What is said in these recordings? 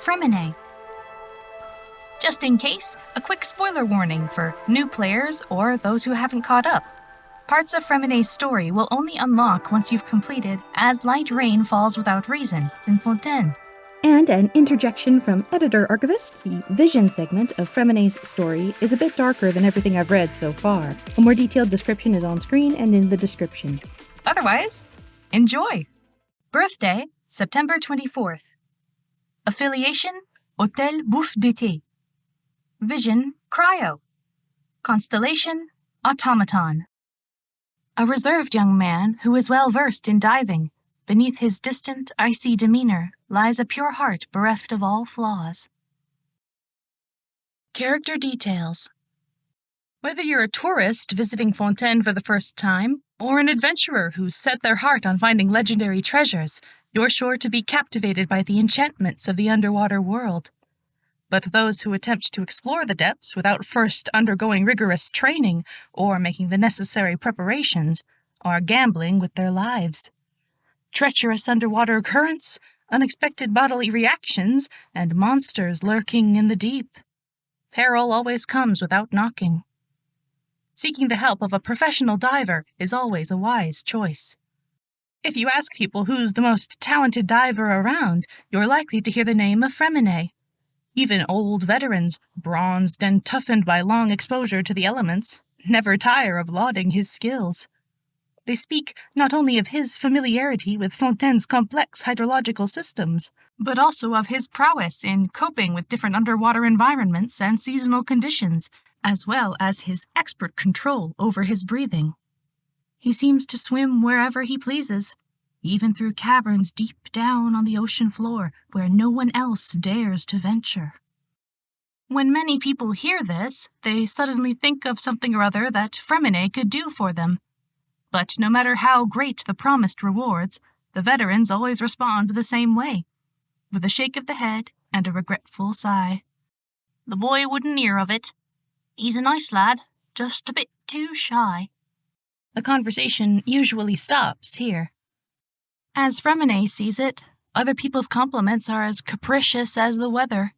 Freminet. Just in case, a quick spoiler warning for new players or those who haven't caught up. Parts of Freminet's story will only unlock once you've completed As Light Rain Falls Without Reason in Fontaine. And an interjection from Editor Archivist, the Vision segment of Freminet's story is a bit darker than everything I've read so far. A more detailed description is on screen and in the description. Otherwise, enjoy! Birthday, September 24th. Affiliation, Hôtel Bouffe d'été. Vision, Cryo. Constellation, Automaton. A reserved young man who is well versed in diving. Beneath his distant, icy demeanor lies a pure heart bereft of all flaws. Character details. Whether you're a tourist visiting Fontaine for the first time, or an adventurer who's set their heart on finding legendary treasures, you're sure to be captivated by the enchantments of the underwater world. But those who attempt to explore the depths without first undergoing rigorous training or making the necessary preparations are gambling with their lives. Treacherous underwater currents, unexpected bodily reactions, and monsters lurking in the deep. Peril always comes without knocking. Seeking the help of a professional diver is always a wise choice. If you ask people who's the most talented diver around, you're likely to hear the name of Freminet. Even old veterans, bronzed and toughened by long exposure to the elements, never tire of lauding his skills. They speak not only of his familiarity with Fontaine's complex hydrological systems, but also of his prowess in coping with different underwater environments and seasonal conditions, as well as his expert control over his breathing. He seems to swim wherever he pleases, even through caverns deep down on the ocean floor where no one else dares to venture. When many people hear this, they suddenly think of something or other that Freminet could do for them. But no matter how great the promised rewards, the veterans always respond the same way, with a shake of the head and a regretful sigh. The boy wouldn't hear of it. He's a nice lad, just a bit too shy. The conversation usually stops here. As Freminet sees it, other people's compliments are as capricious as the weather.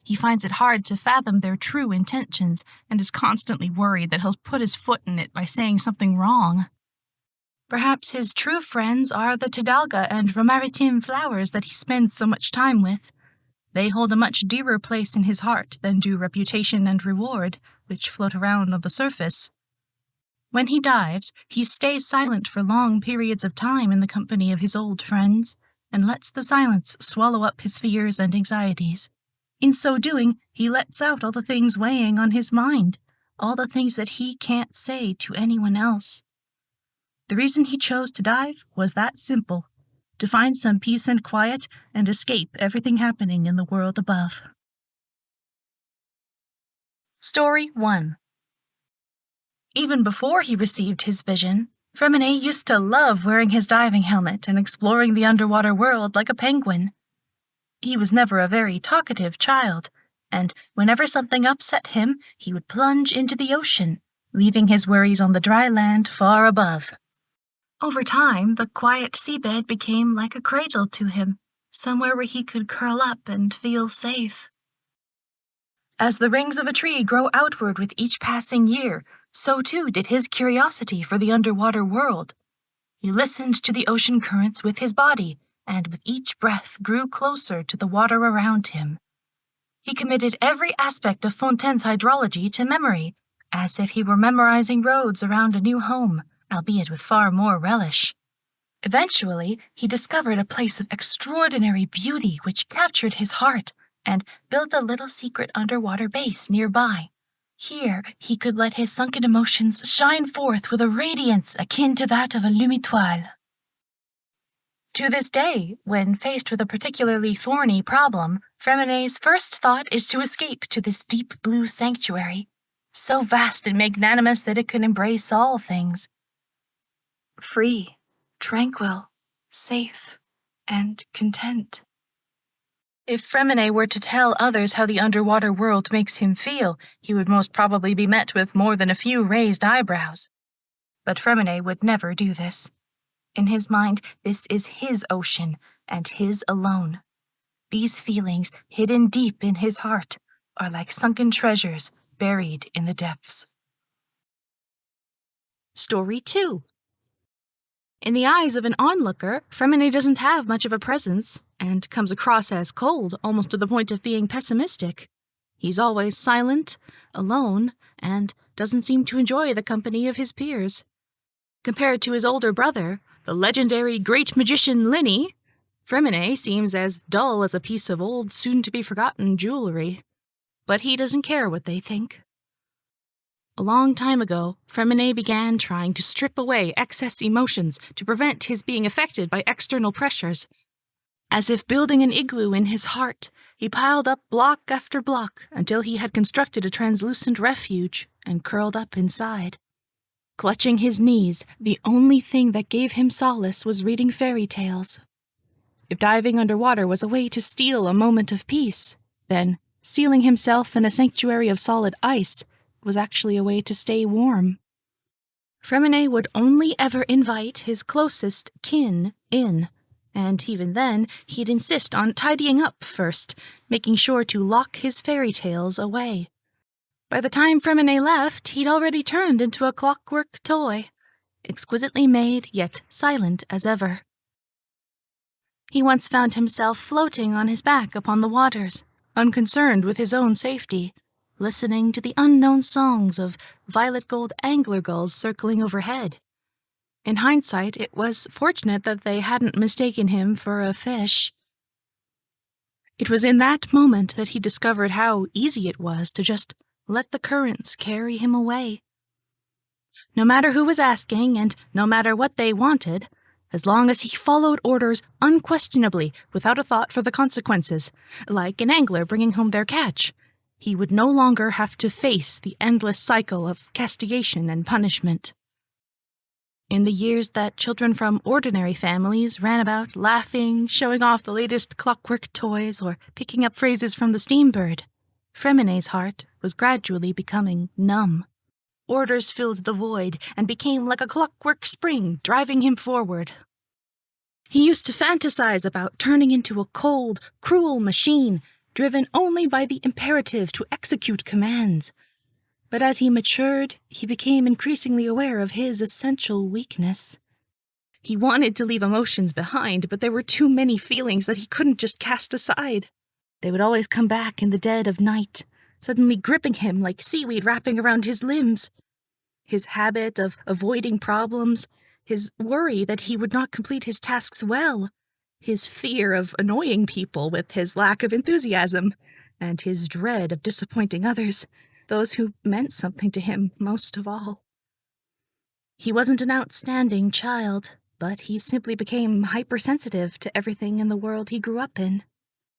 He finds it hard to fathom their true intentions and is constantly worried that he'll put his foot in it by saying something wrong. Perhaps his true friends are the Tidalga and Romaritime flowers that he spends so much time with. They hold a much dearer place in his heart than do reputation and reward, which float around on the surface. When he dives, he stays silent for long periods of time in the company of his old friends, and lets the silence swallow up his fears and anxieties. In so doing, he lets out all the things weighing on his mind, all the things that he can't say to anyone else. The reason he chose to dive was that simple, to find some peace and quiet and escape everything happening in the world above. Story 1. Even before he received his vision, Freminet used to love wearing his diving helmet and exploring the underwater world like a penguin. He was never a very talkative child, and whenever something upset him, he would plunge into the ocean, leaving his worries on the dry land far above. Over time, the quiet seabed became like a cradle to him, somewhere where he could curl up and feel safe. As the rings of a tree grow outward with each passing year, so too did his curiosity for the underwater world. He listened to the ocean currents with his body, and with each breath grew closer to the water around him. He committed every aspect of Fontaine's hydrology to memory, as if he were memorizing roads around a new home, albeit with far more relish. Eventually, he discovered a place of extraordinary beauty which captured his heart, and built a little secret underwater base nearby. Here, he could let his sunken emotions shine forth with a radiance akin to that of a lumitoile. To this day, when faced with a particularly thorny problem, Freminet's first thought is to escape to this deep blue sanctuary, so vast and magnanimous that it could embrace all things. Free, tranquil, safe, and content. If Freminet were to tell others how the underwater world makes him feel, he would most probably be met with more than a few raised eyebrows. But Freminet would never do this. In his mind, this is his ocean, and his alone. These feelings, hidden deep in his heart, are like sunken treasures buried in the depths. Story 2. In the eyes of an onlooker, Freminet doesn't have much of a presence, and comes across as cold, almost to the point of being pessimistic. He's always silent, alone, and doesn't seem to enjoy the company of his peers. Compared to his older brother, the legendary great magician Linny, Freminet seems as dull as a piece of old, soon-to-be-forgotten jewelry. But he doesn't care what they think. A long time ago, Freminet began trying to strip away excess emotions to prevent his being affected by external pressures. As if building an igloo in his heart, he piled up block after block until he had constructed a translucent refuge and curled up inside. Clutching his knees, the only thing that gave him solace was reading fairy tales. If diving underwater was a way to steal a moment of peace, then sealing himself in a sanctuary of solid ice was actually a way to stay warm. Freminet would only ever invite his closest kin in, and even then he'd insist on tidying up first, making sure to lock his fairy tales away. By the time Freminet left, he'd already turned into a clockwork toy, exquisitely made yet silent as ever. He once found himself floating on his back upon the waters, unconcerned with his own safety, listening to the unknown songs of violet-gold angler gulls circling overhead. In hindsight, it was fortunate that they hadn't mistaken him for a fish. It was in that moment that he discovered how easy it was to just let the currents carry him away. No matter who was asking, and no matter what they wanted, as long as he followed orders unquestionably without a thought for the consequences, like an angler bringing home their catch, he would no longer have to face the endless cycle of castigation and punishment. In the years that children from ordinary families ran about laughing, showing off the latest clockwork toys, or picking up phrases from the Steambird, Freminet's heart was gradually becoming numb. Orders filled the void and became like a clockwork spring driving him forward. He used to fantasize about turning into a cold, cruel machine, driven only by the imperative to execute commands. But as he matured, he became increasingly aware of his essential weakness. He wanted to leave emotions behind, but there were too many feelings that he couldn't just cast aside. They would always come back in the dead of night, suddenly gripping him like seaweed wrapping around his limbs. His habit of avoiding problems, his worry that he would not complete his tasks well, his fear of annoying people with his lack of enthusiasm, and his dread of disappointing others, those who meant something to him most of all. He wasn't an outstanding child, but he simply became hypersensitive to everything in the world he grew up in.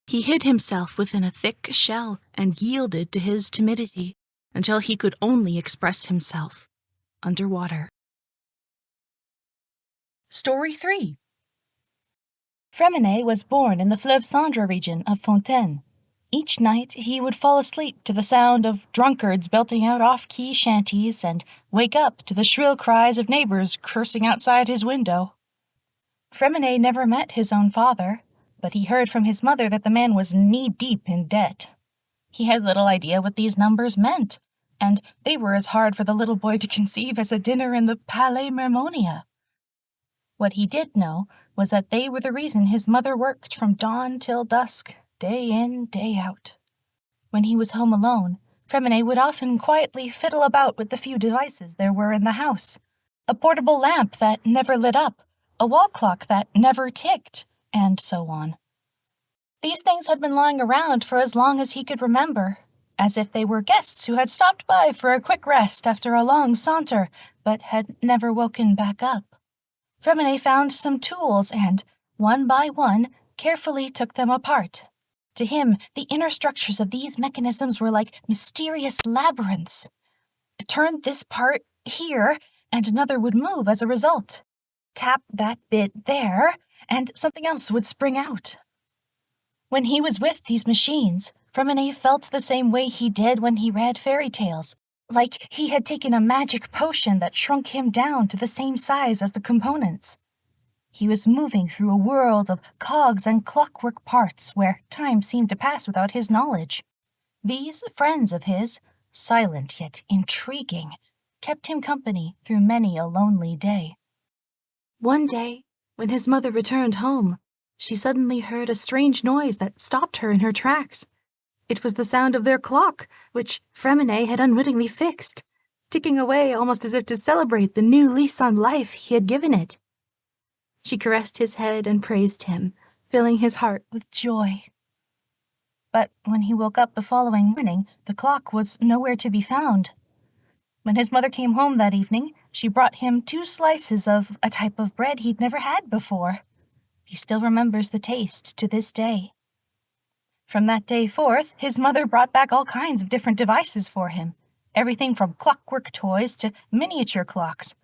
He hid himself within a thick shell and yielded to his timidity until he could only express himself underwater. Story 3. Freminet was born in the Fleuve Cendre region of Fontaine. Each night he would fall asleep to the sound of drunkards belting out off-key shanties and wake up to the shrill cries of neighbors cursing outside his window. Freminet never met his own father, but he heard from his mother that the man was knee-deep in debt. He had little idea what these numbers meant, and they were as hard for the little boy to conceive as a dinner in the Palais Mermonia. What he did know was that they were the reason his mother worked from dawn till dusk, day in, day out. When he was home alone, Freminet would often quietly fiddle about with the few devices there were in the house. A portable lamp that never lit up, a wall clock that never ticked, and so on. These things had been lying around for as long as he could remember, as if they were guests who had stopped by for a quick rest after a long saunter, but had never woken back up. Freminet found some tools and, one by one, carefully took them apart. To him, the inner structures of these mechanisms were like mysterious labyrinths. Turn this part here, and another would move as a result. Tap that bit there, and something else would spring out. When he was with these machines, Freminet felt the same way he did when he read fairy tales, like he had taken a magic potion that shrunk him down to the same size as the components. He was moving through a world of cogs and clockwork parts where time seemed to pass without his knowledge. These friends of his, silent yet intriguing, kept him company through many a lonely day. One day, when his mother returned home, she suddenly heard a strange noise that stopped her in her tracks. It was the sound of their clock, which Freminet had unwittingly fixed, ticking away almost as if to celebrate the new lease on life he had given it. She caressed his head and praised him, filling his heart with joy. But when he woke up the following morning, the clock was nowhere to be found. When his mother came home that evening, she brought him 2 slices of a type of bread he'd never had before. He still remembers the taste to this day. From that day forth, his mother brought back all kinds of different devices for him, everything from clockwork toys to miniature clocks.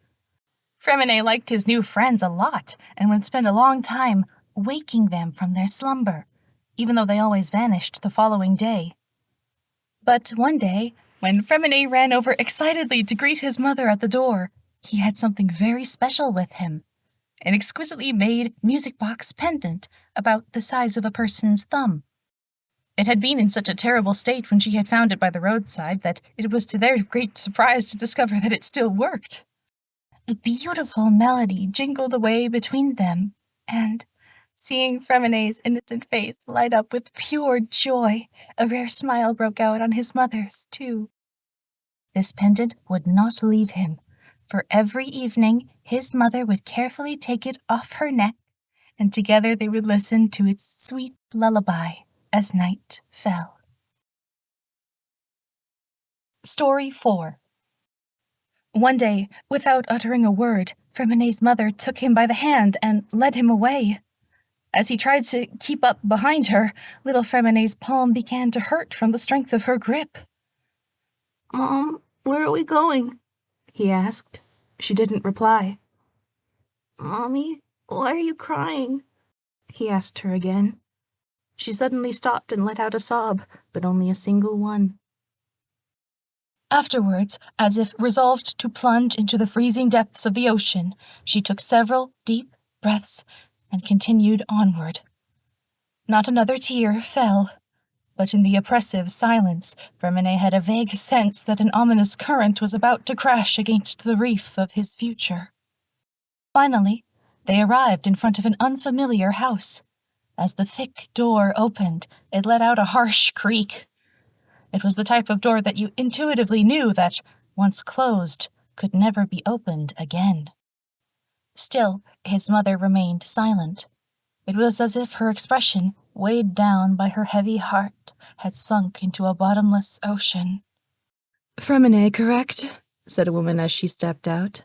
Freminet liked his new friends a lot and would spend a long time waking them from their slumber, even though they always vanished the following day. But one day, when Freminet ran over excitedly to greet his mother at the door, he had something very special with him, an exquisitely made music box pendant about the size of a person's thumb. It had been in such a terrible state when she had found it by the roadside that it was to their great surprise to discover that it still worked. A beautiful melody jingled away between them, and, seeing Freminet's innocent face light up with pure joy, a rare smile broke out on his mother's, too. This pendant would not leave him, for every evening his mother would carefully take it off her neck, and together they would listen to its sweet lullaby as night fell. Story 4. One day, without uttering a word, Freminet's mother took him by the hand and led him away. As he tried to keep up behind her, little Freminet's palm began to hurt from the strength of her grip. "Mom, where are we going?" he asked. She didn't reply. "Mommy, why are you crying?" he asked her again. She suddenly stopped and let out a sob, but only a single one. Afterwards, as if resolved to plunge into the freezing depths of the ocean, she took several deep breaths and continued onward. Not another tear fell, but in the oppressive silence, Freminet had a vague sense that an ominous current was about to crash against the reef of his future. Finally, they arrived in front of an unfamiliar house. As the thick door opened, it let out a harsh creak. It was the type of door that you intuitively knew that, once closed, could never be opened again. Still, his mother remained silent. It was as if her expression, weighed down by her heavy heart, had sunk into a bottomless ocean. "Freminet, correct?" said a woman as she stepped out.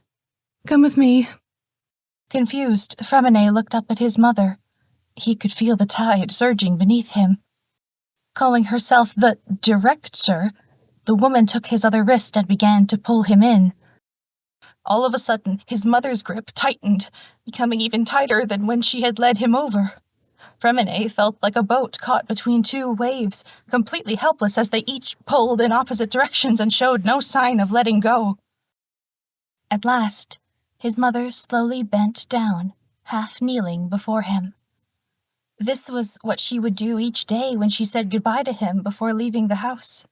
"Come with me." Confused, Freminet looked up at his mother. He could feel the tide surging beneath him. Calling herself the director, the woman took his other wrist and began to pull him in. All of a sudden, his mother's grip tightened, becoming even tighter than when she had led him over. Freminet felt like a boat caught between 2 waves, completely helpless as they each pulled in opposite directions and showed no sign of letting go. At last, his mother slowly bent down, half kneeling before him. This was what she would do each day when she said goodbye to him before leaving the house.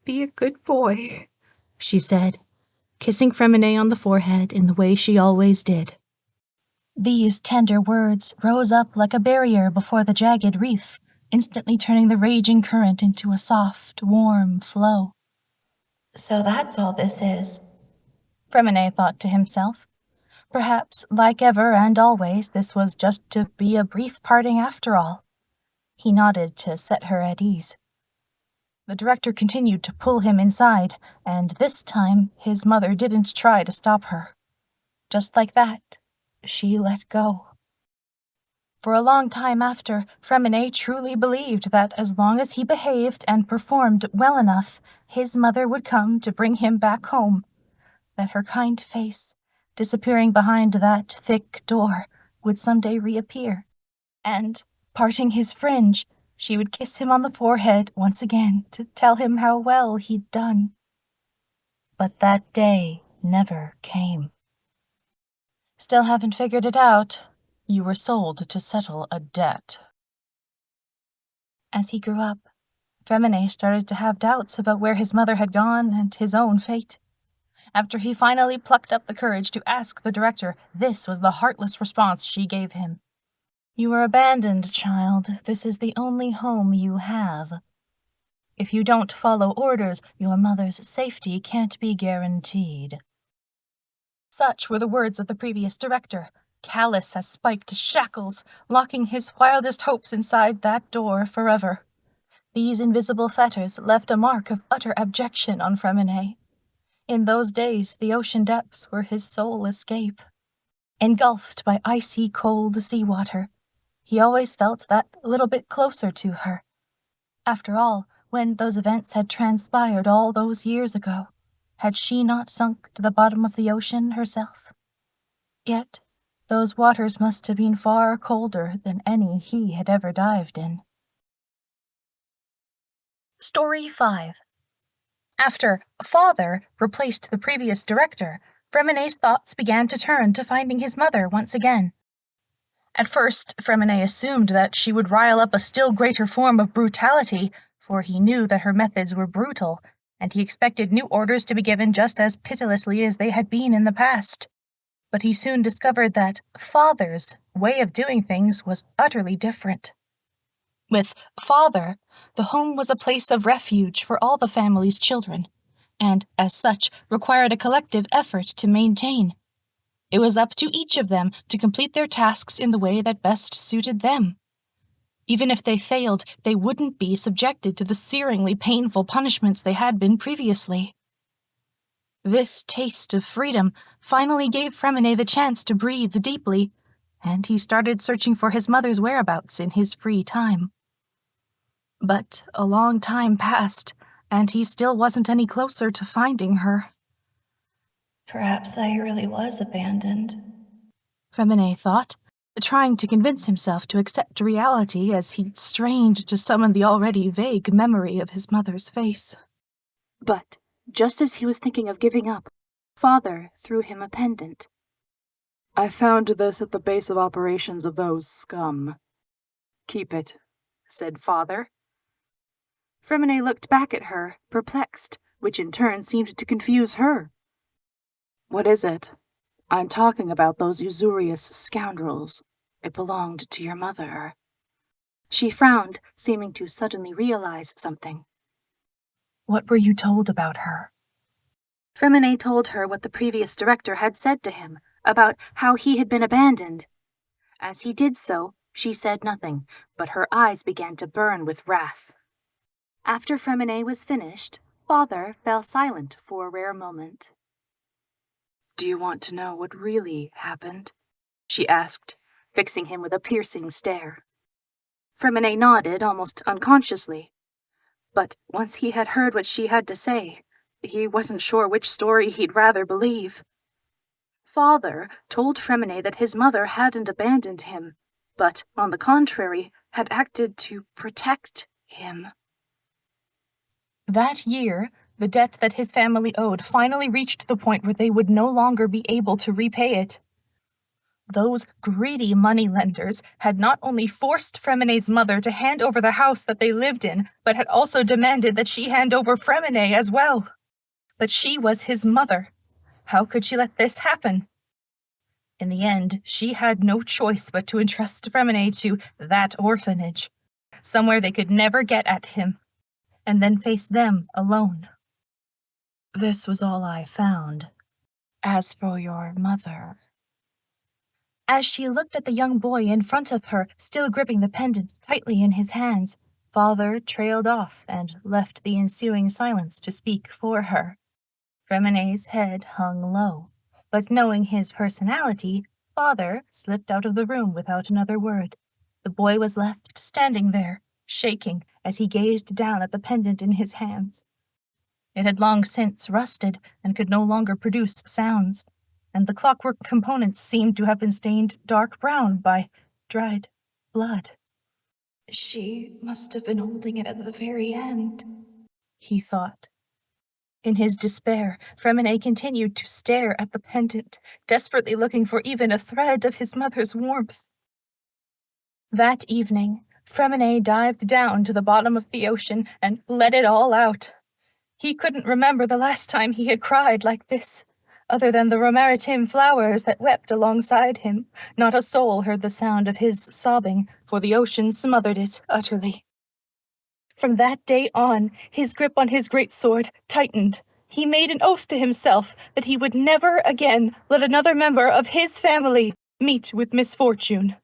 "Be a good boy," she said, kissing Freminet on the forehead in the way she always did. These tender words rose up like a barrier before the jagged reef, instantly turning the raging current into a soft, warm flow. "So that's all this is," Freminet thought to himself. Perhaps, like ever and always, this was just to be a brief parting after all. He nodded to set her at ease. The director continued to pull him inside, and this time his mother didn't try to stop her. Just like that, she let go. For a long time after, Freminet truly believed that as long as he behaved and performed well enough, his mother would come to bring him back home, that her kind face, disappearing behind that thick door, would someday reappear, and, parting his fringe, she would kiss him on the forehead once again to tell him how well he'd done. But that day never came. Still haven't figured it out. You were sold to settle a debt. As he grew up, Freminet started to have doubts about where his mother had gone and his own fate. After he finally plucked up the courage to ask the director, this was the heartless response she gave him. You were abandoned, child. This is the only home you have. If you don't follow orders, your mother's safety can't be guaranteed. Such were the words of the previous director, callous as spiked shackles, locking his wildest hopes inside that door forever. These invisible fetters left a mark of utter abjection on Freminet. In those days, the ocean depths were his sole escape. Engulfed by icy cold seawater, he always felt that little bit closer to her. After all, when those events had transpired all those years ago, had she not sunk to the bottom of the ocean herself? Yet, those waters must have been far colder than any he had ever dived in. Story 5. After Father replaced the previous director, Freminet's thoughts began to turn to finding his mother once again. At first, Freminet assumed that she would rile up a still greater form of brutality, for he knew that her methods were brutal, and he expected new orders to be given just as pitilessly as they had been in the past. But he soon discovered that Father's way of doing things was utterly different. With Father, the home was a place of refuge for all the family's children, and, as such, required a collective effort to maintain. It was up to each of them to complete their tasks in the way that best suited them. Even if they failed, they wouldn't be subjected to the searingly painful punishments they had been previously. This taste of freedom finally gave Freminet the chance to breathe deeply, and he started searching for his mother's whereabouts in his free time. But a long time passed, and he still wasn't any closer to finding her. Perhaps I really was abandoned, Freminet thought, trying to convince himself to accept reality as he strained to summon the already vague memory of his mother's face. But, just as he was thinking of giving up, Father threw him a pendant. I found this at the base of operations of those scum. Keep it, said Father. Freminet looked back at her, perplexed, which in turn seemed to confuse her. What is it? I'm talking about those usurious scoundrels. It belonged to your mother. She frowned, seeming to suddenly realize something. What were you told about her? Freminet told her what the previous director had said to him, about how he had been abandoned. As he did so, she said nothing, but her eyes began to burn with wrath. After Freminet was finished, Father fell silent for a rare moment. Do you want to know what really happened? She asked, fixing him with a piercing stare. Freminet nodded almost unconsciously. But once he had heard what she had to say, he wasn't sure which story he'd rather believe. Father told Freminet that his mother hadn't abandoned him, but, on the contrary, had acted to protect him. That year, the debt that his family owed finally reached the point where they would no longer be able to repay it. Those greedy moneylenders had not only forced Freminet's mother to hand over the house that they lived in, but had also demanded that she hand over Freminet as well. But she was his mother. How could she let this happen? In the end, she had no choice but to entrust Freminet to that orphanage, somewhere they could never get at him, and then face them alone. This was all I found. As for your mother... As she looked at the young boy in front of her, still gripping the pendant tightly in his hands, Father trailed off and left the ensuing silence to speak for her. Freminet's head hung low, but knowing his personality, Father slipped out of the room without another word. The boy was left standing there, shaking as he gazed down at the pendant in his hands. It had long since rusted and could no longer produce sounds, and the clockwork components seemed to have been stained dark brown by dried blood. She must have been holding it at the very end, he thought. In his despair, Freminet continued to stare at the pendant, desperately looking for even a thread of his mother's warmth. That evening, Freminet dived down to the bottom of the ocean and let it all out. He couldn't remember the last time he had cried like this. Other than the romaritim flowers that wept alongside him, not a soul heard the sound of his sobbing, for the ocean smothered it utterly. From that day on, his grip on his great sword tightened. He made an oath to himself that he would never again let another member of his family meet with misfortune.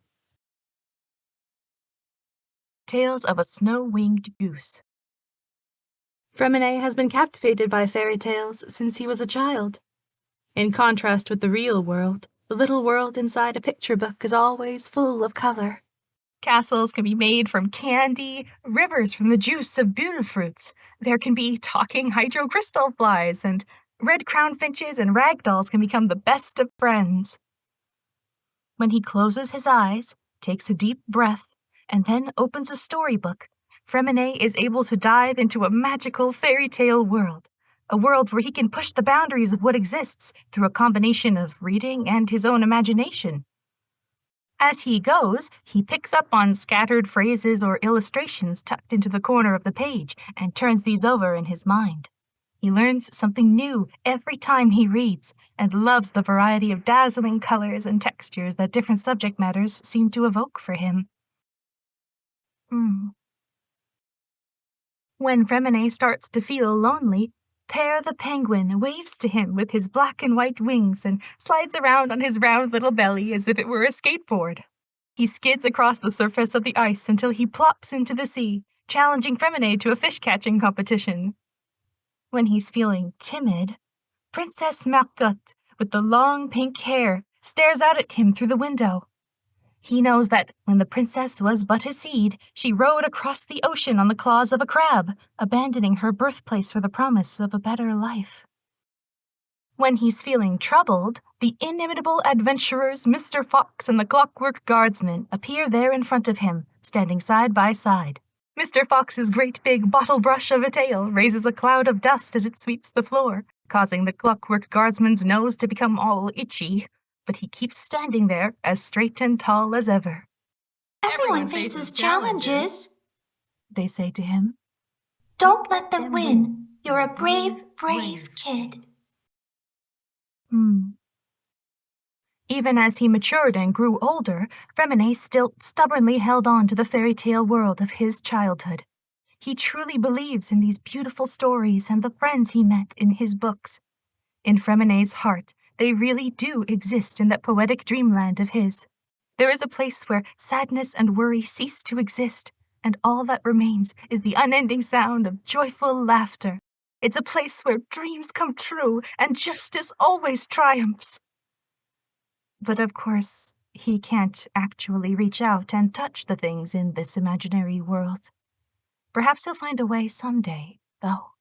Tales of a Snow-Winged Goose. Freminet has been captivated by fairy tales since he was a child. In contrast with the real world, the little world inside a picture book is always full of color. Castles can be made from candy, rivers from the juice of buhl fruits. There can be talking hydrocrystal flies, and red crown finches and ragdolls can become the best of friends. When he closes his eyes, takes a deep breath, and then opens a storybook, Freminet is able to dive into a magical fairy tale world, a world where he can push the boundaries of what exists through a combination of reading and his own imagination. As he goes, he picks up on scattered phrases or illustrations tucked into the corner of the page and turns these over in his mind. He learns something new every time he reads and loves the variety of dazzling colors and textures that different subject matters seem to evoke for him. When Freminet starts to feel lonely, Pear the penguin waves to him with his black and white wings and slides around on his round little belly as if it were a skateboard. He skids across the surface of the ice until he plops into the sea, challenging Freminet to a fish-catching competition. When he's feeling timid, Princess Marcotte, with the long pink hair, stares out at him through the window. He knows that when the princess was but a seed, she rode across the ocean on the claws of a crab, abandoning her birthplace for the promise of a better life. When he's feeling troubled, the inimitable adventurers Mr. Fox and the Clockwork Guardsman appear there in front of him, standing side by side. Mr. Fox's great big bottle brush of a tail raises a cloud of dust as it sweeps the floor, causing the Clockwork Guardsman's nose to become all itchy. But he keeps standing there as straight and tall as ever. Everyone faces challenges, they say to him. Don't let them win. You're a brave, brave kid. Even as he matured and grew older, Freminet still stubbornly held on to the fairy tale world of his childhood. He truly believes in these beautiful stories and the friends he met in his books. In Freminet's heart, they really do exist in that poetic dreamland of his. There is a place where sadness and worry cease to exist, and all that remains is the unending sound of joyful laughter. It's a place where dreams come true and justice always triumphs. But of course, he can't actually reach out and touch the things in this imaginary world. Perhaps he'll find a way someday, though.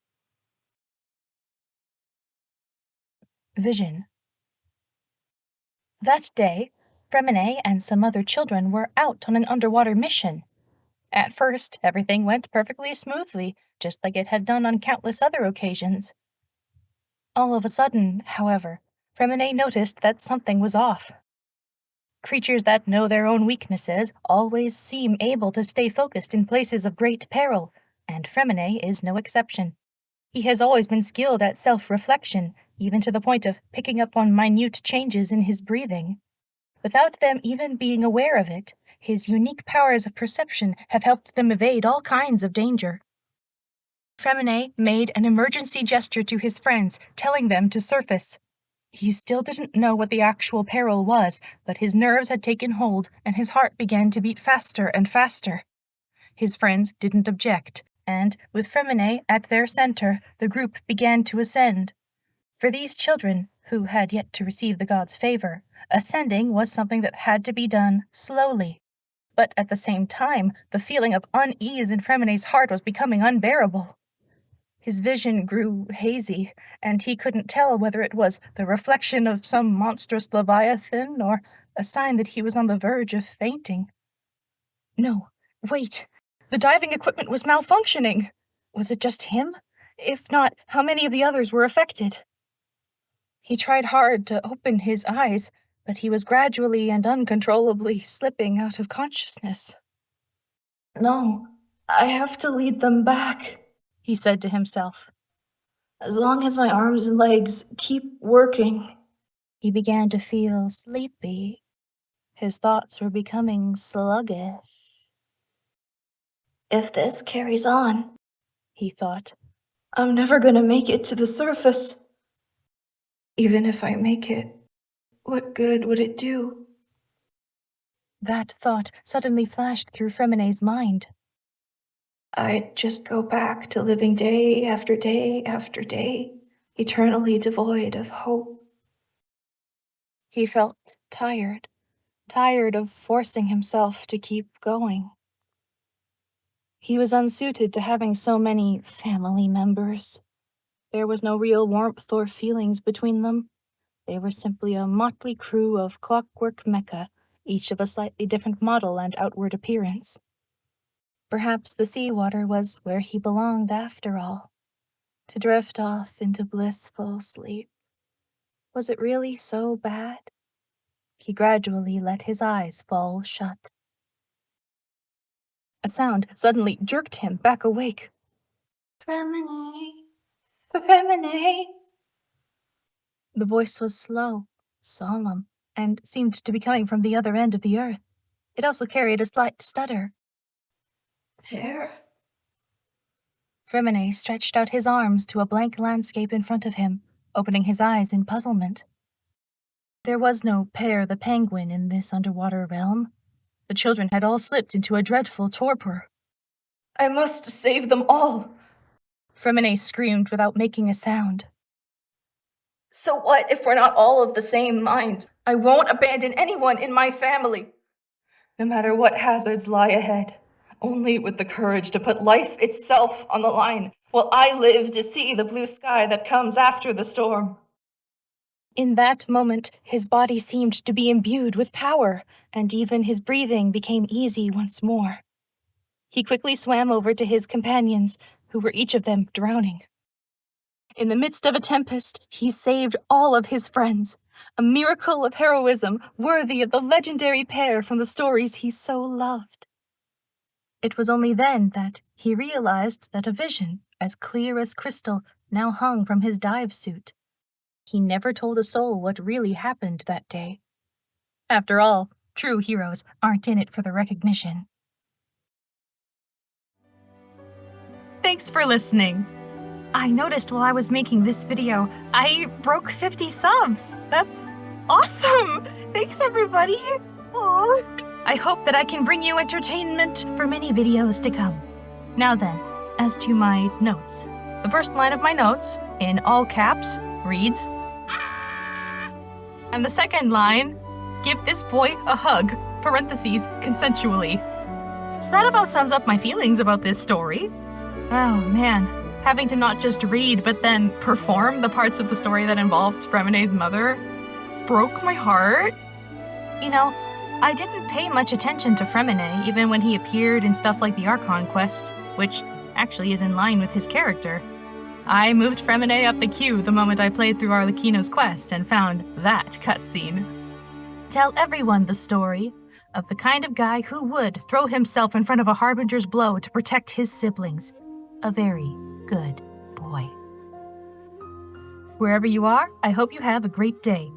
Vision. That day, Freminet and some other children were out on an underwater mission. At first, everything went perfectly smoothly, just like it had done on countless other occasions. All of a sudden, however, Freminet noticed that something was off. Creatures that know their own weaknesses always seem able to stay focused in places of great peril, and Freminet is no exception. He has always been skilled at self-reflection, even to the point of picking up on minute changes in his breathing. Without them even being aware of it, his unique powers of perception have helped them evade all kinds of danger. Freminet made an emergency gesture to his friends, telling them to surface. He still didn't know what the actual peril was, but his nerves had taken hold, and his heart began to beat faster and faster. His friends didn't object, and, with Freminet at their center, the group began to ascend. For these children, who had yet to receive the god's favor, ascending was something that had to be done slowly. But at the same time, the feeling of unease in Freminet's heart was becoming unbearable. His vision grew hazy, and he couldn't tell whether it was the reflection of some monstrous leviathan or a sign that he was on the verge of fainting. No, wait. The diving equipment was malfunctioning. Was it just him? If not, how many of the others were affected? He tried hard to open his eyes, but he was gradually and uncontrollably slipping out of consciousness. No, I have to lead them back, he said to himself. As long as my arms and legs keep working. He began to feel sleepy. His thoughts were becoming sluggish. If this carries on, he thought, I'm never going to make it to the surface. Even if I make it, what good would it do? That thought suddenly flashed through Freminet's mind. I'd just go back to living day after day after day, eternally devoid of hope. He felt tired of forcing himself to keep going. He was unsuited to having so many family members. There was no real warmth or feelings between them. They were simply a motley crew of clockwork mecha, each of a slightly different model and outward appearance. Perhaps the seawater was where he belonged after all, to drift off into blissful sleep. Was it really so bad? He gradually let his eyes fall shut. A sound suddenly jerked him back awake. Freminet. Freminet. The voice was slow, solemn, and seemed to be coming from the other end of the earth. It also carried a slight stutter. There. Freminet stretched out his arms to a blank landscape in front of him, opening his eyes in puzzlement. There was no Pear the penguin in this underwater realm. The children had all slipped into a dreadful torpor. I must save them all, Freminet screamed without making a sound. So what if we're not all of the same mind? I won't abandon anyone in my family. No matter what hazards lie ahead, only with the courage to put life itself on the line will I live to see the blue sky that comes after the storm. In that moment, his body seemed to be imbued with power, and even his breathing became easy once more. He quickly swam over to his companions, who were each of them drowning. In the midst of a tempest, he saved all of his friends, a miracle of heroism worthy of the legendary pair from the stories he so loved. It was only then that he realized that a vision, as clear as crystal, now hung from his dive suit. He never told a soul what really happened that day. After all, true heroes aren't in it for the recognition. Thanks for listening. I noticed while I was making this video, I broke 50 subs. That's awesome! Thanks, everybody! Aww. I hope that I can bring you entertainment for many videos to come. Now then, as to my notes. The first line of my notes, in all caps, reads, and the second line, give this boy a hug, parentheses, consensually. So that about sums up my feelings about this story. Oh man, having to not just read but then perform the parts of the story that involved Freminet's mother broke my heart. You know, I didn't pay much attention to Freminet even when he appeared in stuff like the Archon quest, which actually is in line with his character. I moved Freminet up the queue the moment I played through Arlecchino's quest and found that cutscene. Tell everyone the story of the kind of guy who would throw himself in front of a harbinger's blow to protect his siblings. A very good boy. Wherever you are, I hope you have a great day.